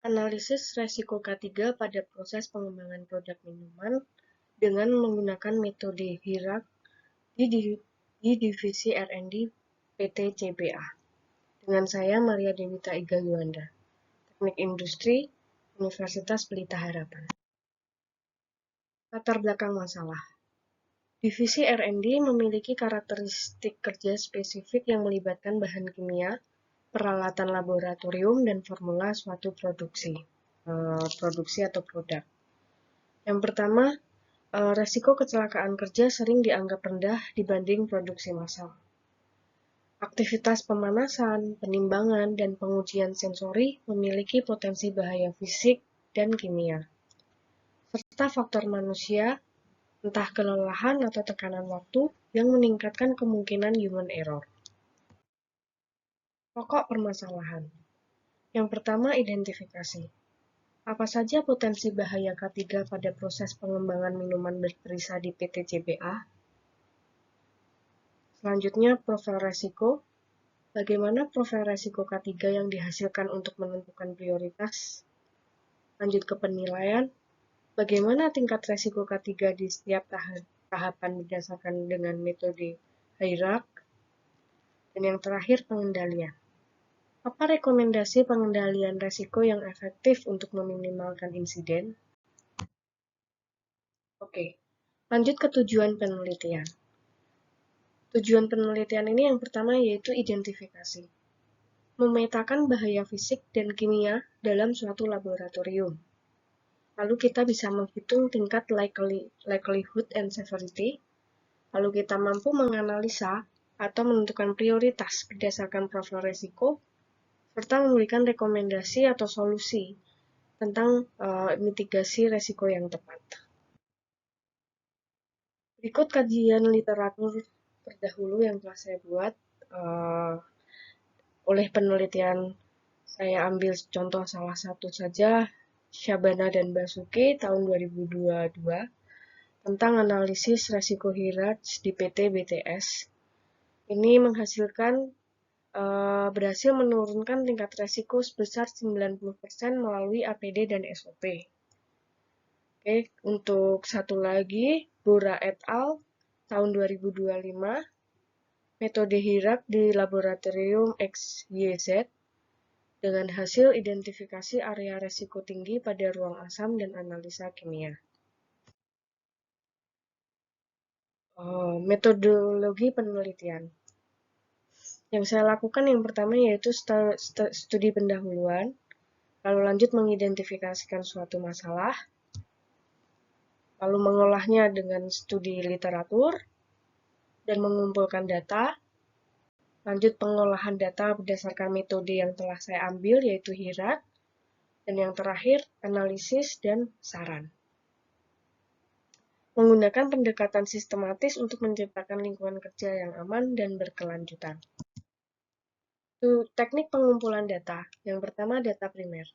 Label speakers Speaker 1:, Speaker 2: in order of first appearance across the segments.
Speaker 1: Analisis resiko K3 pada proses pengembangan produk minuman dengan menggunakan metode HIRAK di Divisi R&D PT CBA. Dengan saya, Maria Dewita Iga Yuanda, Teknik Industri, Universitas Pelita Harapan. Latar belakang masalah. Divisi R&D memiliki karakteristik kerja spesifik yang melibatkan bahan kimia, peralatan laboratorium, dan formula suatu produksi atau produk. Yang pertama, resiko kecelakaan kerja sering dianggap rendah dibanding produksi massal. Aktivitas pemanasan, penimbangan, dan pengujian sensori memiliki potensi bahaya fisik dan kimia. Serta faktor manusia, entah kelelahan atau tekanan waktu, yang meningkatkan kemungkinan human error. Pokok permasalahan. Yang pertama, identifikasi. Apa saja potensi bahaya K3 pada proses pengembangan minuman berperisa di PT CBA? Selanjutnya, profil resiko. Bagaimana profil resiko K3 yang dihasilkan untuk menentukan prioritas? Lanjut ke penilaian. Bagaimana tingkat resiko K3 di setiap tahapan berdasarkan dengan metode HIRAK? Dan yang terakhir, pengendalian. Apa rekomendasi pengendalian resiko yang efektif untuk meminimalkan insiden? Oke, lanjut ke tujuan penelitian. Tujuan penelitian ini yang pertama yaitu identifikasi. Memetakan bahaya fisik dan kimia dalam suatu laboratorium. Lalu kita bisa menghitung tingkat likelihood and severity. Lalu kita mampu menganalisa atau menentukan prioritas berdasarkan profil risiko, serta memberikan rekomendasi atau solusi tentang mitigasi risiko yang tepat. Berikut kajian literatur terdahulu yang telah saya buat oleh penelitian. Saya ambil contoh salah satu saja, Syabana dan Basuki tahun 2022 tentang analisis resiko HIRAK di PT BTS. Ini menghasilkan berhasil menurunkan tingkat resiko sebesar 90% melalui APD dan SOP. Oke, untuk satu lagi, Bora et al. Tahun 2025, metode HIRAK di laboratorium XYZ dengan hasil identifikasi area resiko tinggi pada ruang asam dan analisa kimia. Metodologi penelitian. Yang saya lakukan yang pertama yaitu studi pendahuluan, lalu lanjut mengidentifikasikan suatu masalah, lalu mengolahnya dengan studi literatur, dan mengumpulkan data, lanjut pengolahan data berdasarkan metode yang telah saya ambil yaitu HIRAK, dan yang terakhir analisis dan saran. Menggunakan pendekatan sistematis untuk menciptakan lingkungan kerja yang aman dan berkelanjutan. Teknik pengumpulan data. Yang pertama data primer,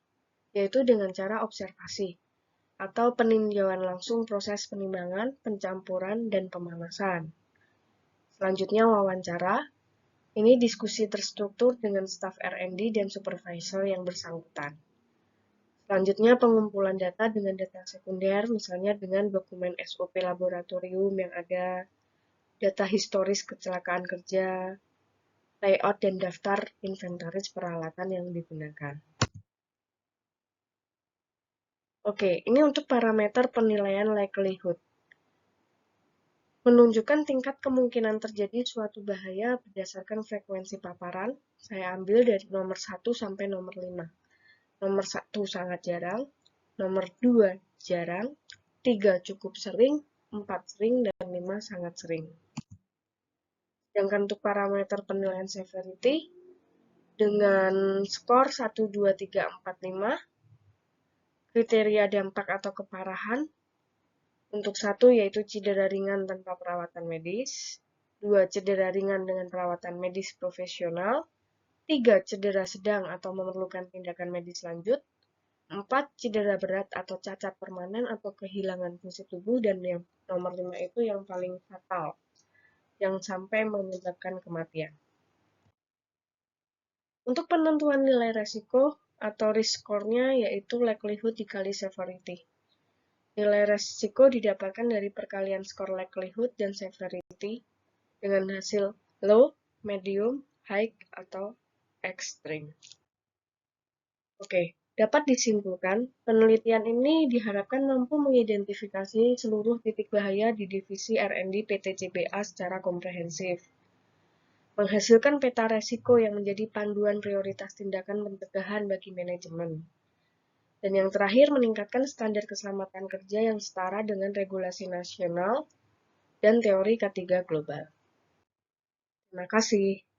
Speaker 1: yaitu dengan cara observasi atau peninjauan langsung proses penimbangan, pencampuran, dan pemanasan. Selanjutnya wawancara. Ini diskusi terstruktur dengan staf R&D dan supervisor yang bersangkutan. Selanjutnya pengumpulan data dengan data sekunder, misalnya dengan dokumen SOP laboratorium yang ada, data historis kecelakaan kerja, layout dan daftar inventaris peralatan yang digunakan. Oke, ini untuk parameter penilaian likelihood. Menunjukkan tingkat kemungkinan terjadi suatu bahaya berdasarkan frekuensi paparan, saya ambil dari nomor 1 sampai nomor 5. Nomor 1 sangat jarang, nomor 2 jarang, 3 cukup sering, 4 sering, dan 5 sangat sering. Sedangkan untuk parameter penilaian severity, dengan skor 1, 2, 3, 4, 5, kriteria dampak atau keparahan, untuk 1 yaitu cedera ringan tanpa perawatan medis, 2 cedera ringan dengan perawatan medis profesional, 3 cedera sedang atau memerlukan tindakan medis lanjut, 4 cedera berat atau cacat permanen atau kehilangan fungsi tubuh, dan yang nomor 5 itu yang paling fatal, yang sampai menyebabkan kematian. Untuk penentuan nilai resiko, atau risk score-nya yaitu likelihood dikali severity. Nilai resiko didapatkan dari perkalian skor likelihood dan severity dengan hasil low, medium, high, atau extreme. Oke, dapat disimpulkan, penelitian ini diharapkan mampu mengidentifikasi seluruh titik bahaya di divisi R&D PT CBA secara komprehensif, menghasilkan peta resiko yang menjadi panduan prioritas tindakan pencegahan bagi manajemen, dan yang terakhir meningkatkan standar keselamatan kerja yang setara dengan regulasi nasional dan teori K3 global. Terima kasih.